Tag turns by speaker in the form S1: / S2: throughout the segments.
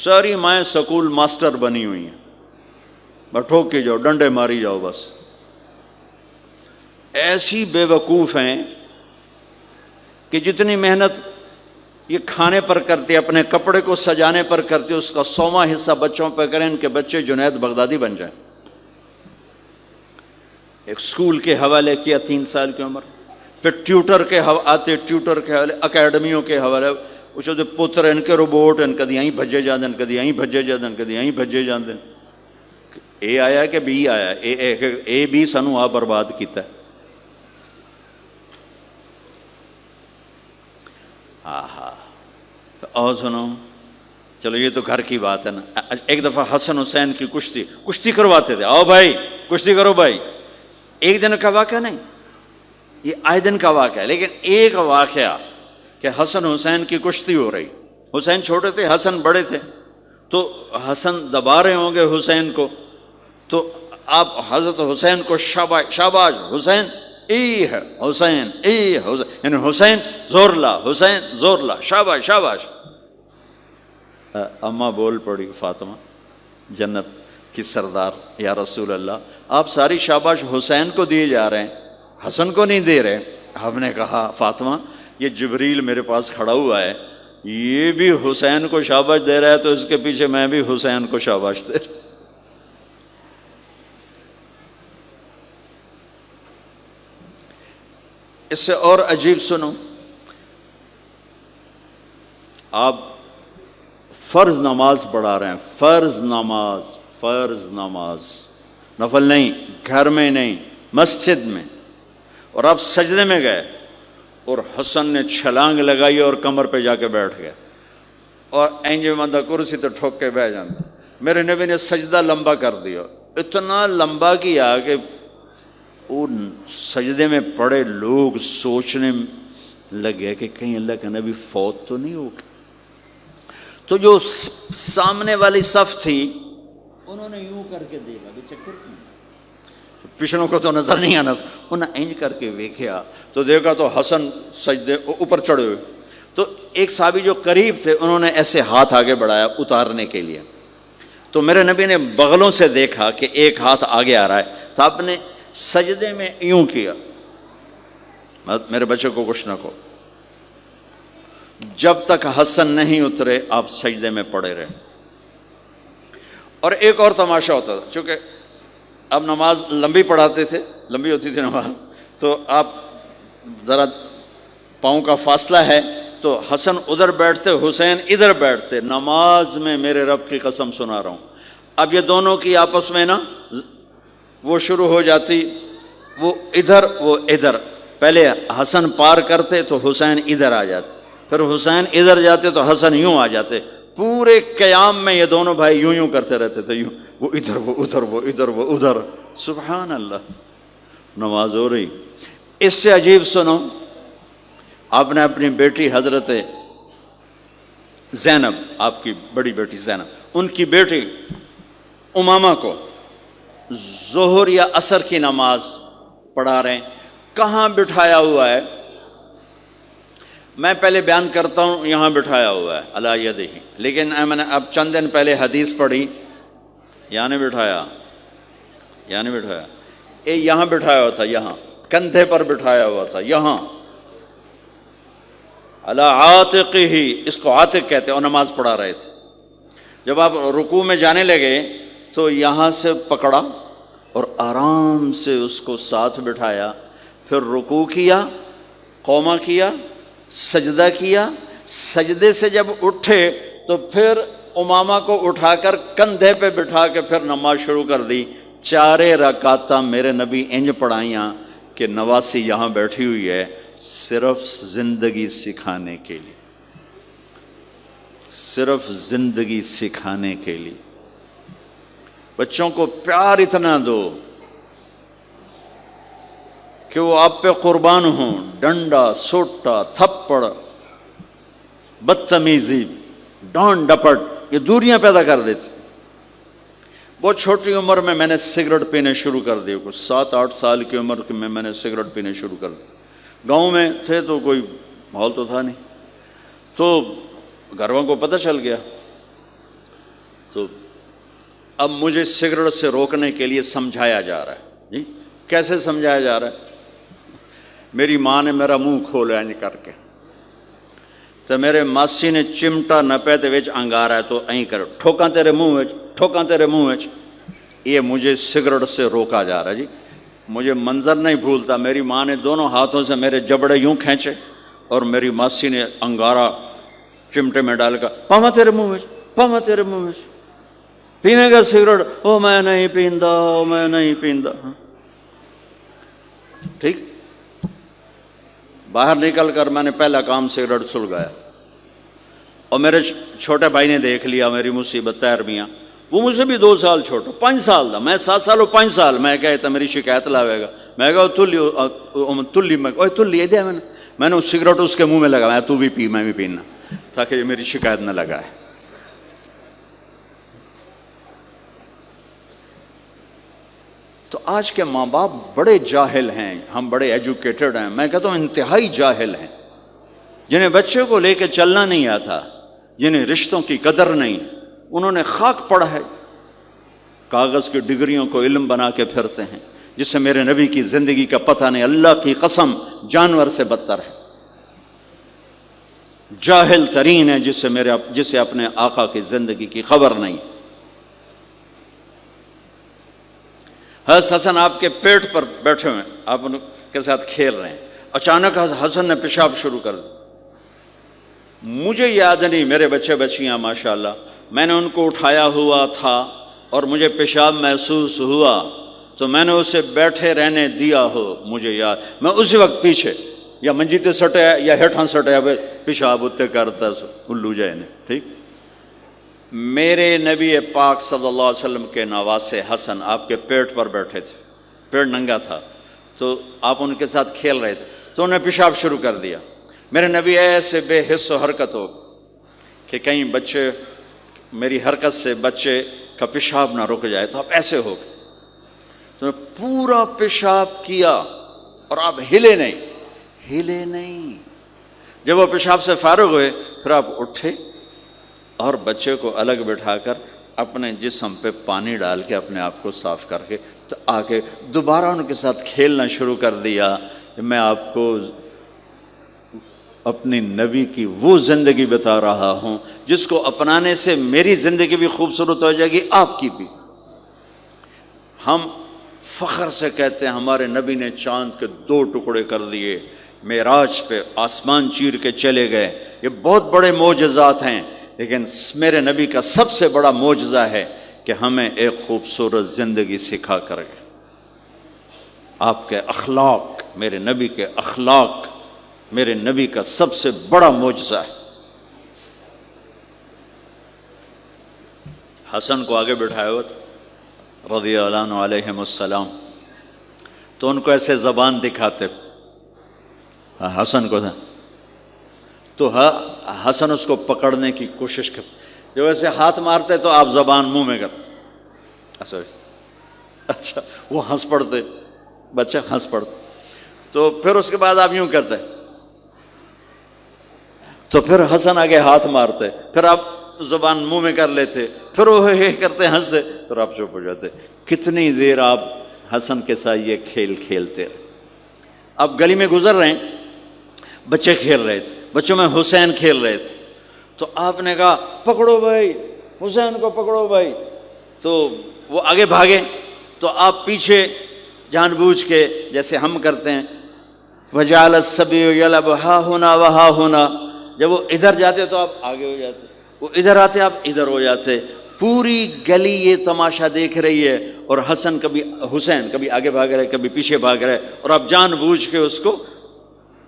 S1: ساری مائیں school master بنی ہوئی ہیں، بس ٹھوک کے جاؤ، ڈنڈے ماری جاؤ بس. ایسی بے وقوف ہیں کہ جتنی محنت یہ کھانے پر کرتے، اپنے کپڑے کو سجانے پر کرتے، اس کا 100واں حصہ بچوں پہ کریں، ان کے بچے جنید بغدادی بن جائیں. ایک سکول کے حوالے کیا 3 سال کی عمر، پھر ٹیوٹر کے آتے، ٹیوٹر کے حوالے، اکیڈمیوں کے حوالے، وہ جو پتر ان کے روبوٹ ان کدی یہیں بھجے جاندے، کدی یہیں بھجے جاندے، کدی یہیں بھجے جاندے. اے آیا کہ بی آیا؟ اے بی سانو آ برباد کیتا ہے. اور سنو، چلو یہ تو گھر کی بات ہے نا. ایک دفعہ حسن حسین کی کشتی کرواتے تھے، آؤ بھائی کشتی کرو بھائی. ایک دن کا واقعہ نہیں، یہ آئے دن کا واقعہ ہے. لیکن ایک واقعہ کہ حسن حسین کی کشتی ہو رہی، حسین چھوٹے تھے، حسن بڑے تھے، تو حسن دبا رہے ہوں گے حسین کو، تو آپ حضرت حسین کو شاباش شاباش حسین، ای ہے حسین، ای حسین، یعنی حسین زور لا، حسین زور لا، شاباش شاباش. اماں بول پڑی فاطمہ جنت کی سردار، یا رسول اللہ آپ ساری شاباش حسین کو دیے جا رہے ہیں، حسن کو نہیں دے رہے. آپ نے کہا فاطمہ یہ جبریل میرے پاس کھڑا ہوا ہے، یہ بھی حسین کو شاباش دے رہا ہے، تو اس کے پیچھے میں بھی حسین کو شاباش دے رہا. اس سے اور عجیب سنو، آپ فرض نماز پڑھا رہے ہیں، فرض نماز، نفل نہیں، گھر میں نہیں، مسجد میں، اور آپ سجدے میں گئے اور حسن نے چھلانگ لگائی اور کمر پہ جا کے بیٹھ گئے، اور اینجے بندہ کرسی تو ٹھوک کے بیٹھ جاتا. میرے نبی نے سجدہ لمبا کر دیا، اتنا لمبا کیا کہ ان سجدے میں پڑے لوگ سوچنے لگے کہ کہیں اللہ کا نبی فوت تو نہیں ہو گیا. تو جو سامنے والی صف تھی انہوں نے یوں کر کے دیکھا کہ چکر کیوں، پچھلوں کو تو نظر نہیں آنا، انہوں نے اینج کر کے دیکھا تو دیکھا تو حسن سجدے اوپر چڑھے ہوئے. تو ایک صحابی جو قریب تھے انہوں نے ایسے ہاتھ آگے بڑھایا اتارنے کے لیے، تو میرے نبی نے بغلوں سے دیکھا کہ ایک ہاتھ آگے آ رہا ہے، تو آپ نے سجدے میں یوں کیا، میرے بچے کو کچھ نہ کہو. جب تک حسن نہیں اترے آپ سجدے میں پڑے رہے. اور ایک اور تماشا ہوتا تھا، چونکہ اب نماز لمبی پڑھاتے تھے، لمبی ہوتی تھی نماز، تو آپ ذرا پاؤں کا فاصلہ ہے تو حسن ادھر بیٹھتے، حسین ادھر بیٹھتے. نماز میں میرے رب کی قسم سنا رہا ہوں، اب یہ دونوں کی آپس میں نا وہ شروع ہو جاتی، وہ ادھر، پہلے حسن پار کرتے تو حسین ادھر آ جاتے، پھر حسین ادھر جاتے تو حسن یوں آ جاتے. پورے قیام میں یہ دونوں بھائی یوں کرتے رہتے تھے، یوں، وہ ادھر وہ ادھر، وہ ادھر وہ ادھر. سبحان اللہ، نماز ہو رہی. اس سے عجیب سنو، آپ نے اپنی بیٹی حضرت زینب، آپ کی بڑی بیٹی زینب، ان کی بیٹی امامہ کو ظہر یا عصر کی نماز پڑھا رہے ہیں، کہاں بٹھایا ہوا ہے؟ میں پہلے بیان کرتا ہوں، یہاں بٹھایا ہوا ہے علی یدہ، لیکن میں نے اب چند دن پہلے حدیث پڑھی، یہاں نہیں بٹھایا، یہاں بٹھایا ہوا تھا، یہاں کندھے پر بٹھایا ہوا تھا، یہاں علی عاتقہ، اس کو عاتق کہتے ہیں، اور نماز پڑھا رہے تھے. جب آپ رکوع میں جانے لگے تو یہاں سے پکڑا اور آرام سے اس کو ساتھ بٹھایا، پھر رکوع کیا، قومہ کیا، سجدہ کیا، سجدے سے جب اٹھے تو پھر امامہ کو اٹھا کر کندھے پہ بٹھا کے پھر نماز شروع کر دی. 4 رکعتاں میرے نبی انج پڑھائیاں کہ نواسی یہاں بیٹھی ہوئی ہے، صرف زندگی سکھانے کے لیے، صرف زندگی سکھانے کے لیے. بچوں کو پیار اتنا دو کہ وہ آپ پہ قربان ہوں. ڈنڈا، سوٹا، تھپڑ، بدتمیزی، ڈانٹ ڈپٹ، یہ دوریاں پیدا کر دیتی. بہت چھوٹی عمر میں نے سگریٹ پینے شروع کر دی، کچھ 7-8 سال کی عمر میں نے سگریٹ پینے شروع کر دی. گاؤں میں تھے تو کوئی ماحول تو تھا نہیں، تو گھر والوں کو پتہ چل گیا تو اب مجھے سگریٹ سے روکنے کے لیے سمجھایا جا رہا ہے. جی کیسے سمجھایا جا رہا ہے؟ میری ماں نے میرا منہ کھولا ہے کر کے، تو میرے ماسی نے چمٹا نپے تے وچ انگارا ہے تو این کر ٹھوکاں تیرے منہ وچ، ٹھوکاں تیرے منہ وچ. یہ مجھے سگریٹ سے روکا جا رہا ہے. جی مجھے منظر نہیں بھولتا، میری ماں نے دونوں ہاتھوں سے میرے جبڑے یوں کھینچے اور میری ماسی نے انگارا چمٹے میں ڈال کر پاما تیرے منہ وچ، پاما تیرے منہ وچ، پینے گا سگریٹ؟ او میں نہیں پیندا، او میں نہیں پیندا. ٹھیک، باہر نکل کر میں نے پہلا کام سگریٹ سلگایا، اور میرے چھوٹے بھائی نے دیکھ لیا میری مصیبت. تیر میاں وہ مجھ سے بھی 2 سال چھوٹا، 5 سال تھا، میں 7 سال اور 5 سال. میں کہتا میری شکایت لاوے گا. میں کہا تلی تلی دیا میں نے سگریٹ اس کے منہ میں لگایا، تو بھی پی میں بھی پینا، تاکہ یہ میری شکایت نہ لگائے. تو آج کے ماں باپ بڑے جاہل ہیں، ہم بڑے ایجوکیٹڈ ہیں، میں کہتا ہوں انتہائی جاہل ہیں، جنہیں بچے کو لے کے چلنا نہیں آتا، جنہیں رشتوں کی قدر نہیں. انہوں نے خاک پڑا ہے، کاغذ کی ڈگریوں کو علم بنا کے پھرتے ہیں، جس سے میرے نبی کی زندگی کا پتہ نہیں. اللہ کی قسم جانور سے بدتر ہے، جاہل ترین ہے جسے اپنے آقا کی زندگی کی خبر نہیں. حضرت حسن آپ کے پیٹ پر بیٹھے ہوئے، آپ ان کے ساتھ کھیل رہے ہیں. اچانک حسن نے پیشاب شروع کر دیا. مجھے یاد نہیں، میرے بچے بچیاں ماشاءاللہ، میں نے ان کو اٹھایا ہوا تھا اور مجھے پیشاب محسوس ہوا تو میں نے اسے بیٹھے رہنے دیا ہو. مجھے یاد، میں اسی وقت پیچھے یا منجیتے سٹے یا ہیٹھاں سٹے پیشاب اتنے کرتا الو جائے نے. ٹھیک، میرے نبی پاک صلی اللہ علیہ وسلم کے نواسے حسن آپ کے پیٹ پر بیٹھے تھے، پیٹ ننگا تھا، تو آپ ان کے ساتھ کھیل رہے تھے تو انہیں پیشاب شروع کر دیا. میرے نبی ایسے بے حس و حرکت ہو کہ کہیں بچے میری حرکت سے بچے کا پیشاب نہ رک جائے، تو آپ ایسے ہو گئے تو پورا پیشاب کیا اور آپ ہلے نہیں. جب وہ پیشاب سے فارغ ہوئے پھر آپ اٹھے اور بچے کو الگ بٹھا کر اپنے جسم پہ پانی ڈال کے اپنے آپ کو صاف کر کے تو آ کے دوبارہ ان کے ساتھ کھیلنا شروع کر دیا. میں آپ کو اپنی نبی کی وہ زندگی بتا رہا ہوں جس کو اپنانے سے میری زندگی بھی خوبصورت ہو جائے گی، آپ کی بھی. ہم فخر سے کہتے ہیں ہمارے نبی نے چاند کے 2 ٹکڑے کر دیے، معراج پہ آسمان چیر کے چلے گئے. یہ بہت بڑے معجزات ہیں، لیکن میرے نبی کا سب سے بڑا معجزہ ہے کہ ہمیں ایک خوبصورت زندگی سکھا کر گئے. آپ کے اخلاق، میرے نبی کے اخلاق میرے نبی کا سب سے بڑا معجزہ ہے. حسن کو آگے بٹھایا ہوا تھا رضی اللہ عنہ علیہم السلام، تو ان کو ایسے زبان دکھاتے حسن کو تھا، تو حسن اس کو پکڑنے کی کوشش کرتے، جو ایسے ہاتھ مارتے تو آپ زبان منہ میں کر اچھا وہ ہنس پڑتے، بچہ ہنس پڑتا. تو پھر اس کے بعد آپ یوں کرتے تو پھر حسن آگے ہاتھ مارتے، پھر آپ زبان منہ میں کر لیتے، پھر وہ کرتے ہنستے، پھر آپ چپ ہو جاتے. کتنی دیر آپ حسن کے ساتھ یہ کھیل کھیلتے رہے. آپ گلی میں گزر رہے ہیں، بچے کھیل رہے تھے، بچوں میں حسین کھیل رہے تھے، تو آپ نے کہا پکڑو بھائی حسین کو، پکڑو بھائی. تو وہ آگے بھاگے تو آپ پیچھے جان بوجھ کے جیسے ہم کرتے ہیں وَجَعَلَ الصَّبِيُّ يَلْعَبُ ہَا هُنَا وَهَا هُنَا، جب وہ ادھر جاتے تو آپ آگے ہو جاتے، وہ ادھر آتے آپ ادھر ہو جاتے. پوری گلی یہ تماشا دیکھ رہی ہے اور حسن حسین کبھی آگے بھاگ رہے کبھی پیچھے بھاگ رہے، اور آپ جان بوجھ کے اس کو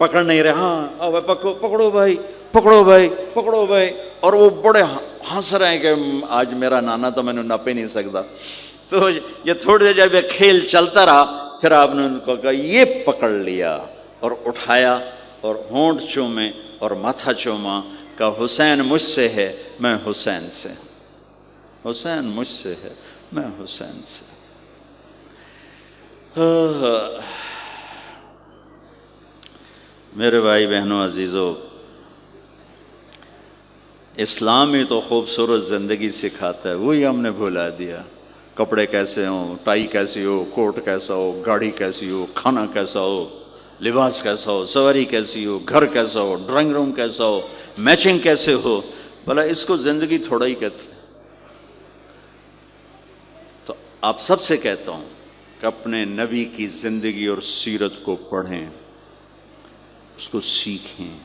S1: پکڑ نہیں رہے. ہاں پکڑو بھائی پکڑو بھائی پکڑو بھائی. اور وہ بڑے ہنس رہے ہیں کہ آج میرا نانا تو میں نے نپ ہی نہیں سکتا. تو یہ تھوڑی دیر جب یہ کھیل چلتا رہا پھر آپ نے ان کو کہا یہ پکڑ لیا اور اٹھایا اور ہونٹ چومے اور ماتھا چوما، کہ حسین مجھ سے ہے میں حسین سے، حسین مجھ سے ہے میں حسین سے. میرے بھائی بہنوں عزیزو، اسلام ہی تو خوبصورت زندگی سکھاتا ہے، وہی ہم نے بھلا دیا۔ کپڑے کیسے ہوں، ٹائی کیسی ہو، کوٹ کیسا ہو، گاڑی کیسی ہو، کھانا کیسا ہو، لباس کیسا ہو، سواری کیسی ہو، گھر کیسا ہو، ڈرائنگ روم کیسا ہو، میچنگ کیسے ہو، بھلا اس کو زندگی تھوڑا ہی کہتے ہیں۔ تو آپ سب سے کہتا ہوں کہ اپنے نبی کی زندگی اور سیرت کو پڑھیں، اس کو سیکھیں۔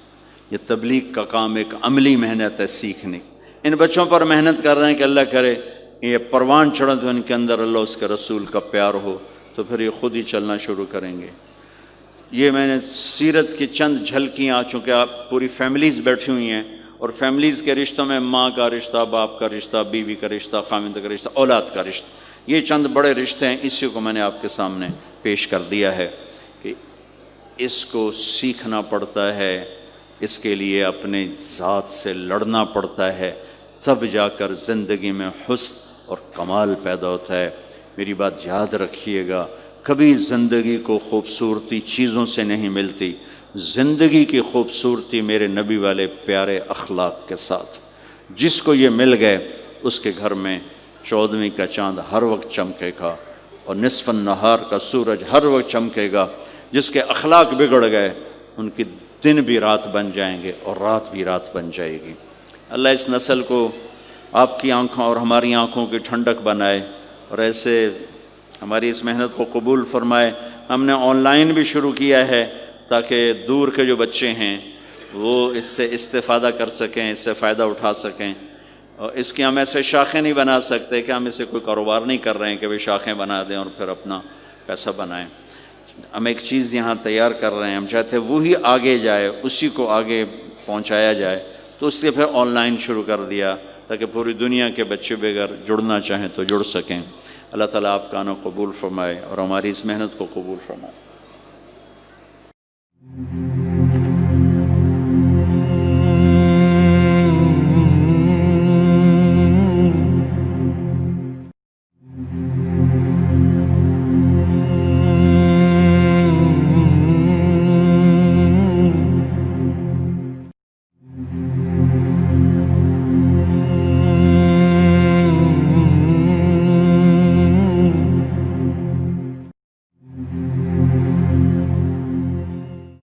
S1: یہ تبلیغ کا کام ایک عملی محنت ہے، سیکھنے۔ ان بچوں پر محنت کر رہے ہیں کہ اللہ کرے یہ پروان چڑھے تو ان کے اندر اللہ اس کے رسول کا پیار ہو، تو پھر یہ خود ہی چلنا شروع کریں گے۔ یہ میں نے سیرت کی چند جھلکیاں، چونکہ آپ پوری فیملیز بیٹھی ہوئی ہیں، اور فیملیز کے رشتوں میں ماں کا رشتہ، باپ کا رشتہ، بیوی کا رشتہ، خاوند کا رشتہ، اولاد کا رشتہ، یہ چند بڑے رشتے ہیں، اسی کو میں نے آپ کے سامنے پیش کر دیا ہے کہ اس کو سیکھنا پڑتا ہے، اس کے لیے اپنے ذات سے لڑنا پڑتا ہے، تب جا کر زندگی میں حسن اور کمال پیدا ہوتا ہے۔ میری بات یاد رکھیے گا، کبھی زندگی کو خوبصورتی چیزوں سے نہیں ملتی، زندگی کی خوبصورتی میرے نبی والے پیارے اخلاق کے ساتھ۔ جس کو یہ مل گئے اس کے گھر میں 14ویں کا چاند ہر وقت چمکے گا، اور نصف النہار کا سورج ہر وقت چمکے گا۔ جس کے اخلاق بگڑ گئے ان کی دن بھی رات بن جائیں گے اور رات بھی رات بن جائے گی۔ اللہ اس نسل کو آپ کی آنکھوں اور ہماری آنکھوں کی ٹھنڈک بنائے، اور ایسے ہماری اس محنت کو قبول فرمائے۔ ہم نے آن لائن بھی شروع کیا ہے تاکہ دور کے جو بچے ہیں وہ اس سے استفادہ کر سکیں، اس سے فائدہ اٹھا سکیں۔ اور اس کی ہم ایسے شاخیں نہیں بنا سکتے کہ ہم اسے کوئی کاروبار نہیں کر رہے ہیں کہ وہ شاخیں بنا دیں اور پھر اپنا پیسہ بنائیں۔ ہم ایک چیز یہاں تیار کر رہے ہیں، ہم چاہتے ہیں وہی آگے جائے، اسی کو آگے پہنچایا جائے، تو اس لیے پھر آن لائن شروع کر دیا تاکہ پوری دنیا کے بچے بھی اگر جڑنا چاہیں تو جڑ سکیں۔ اللہ تعالیٰ آپ کا آنا قبول فرمائے اور ہماری اس محنت کو قبول فرمائے۔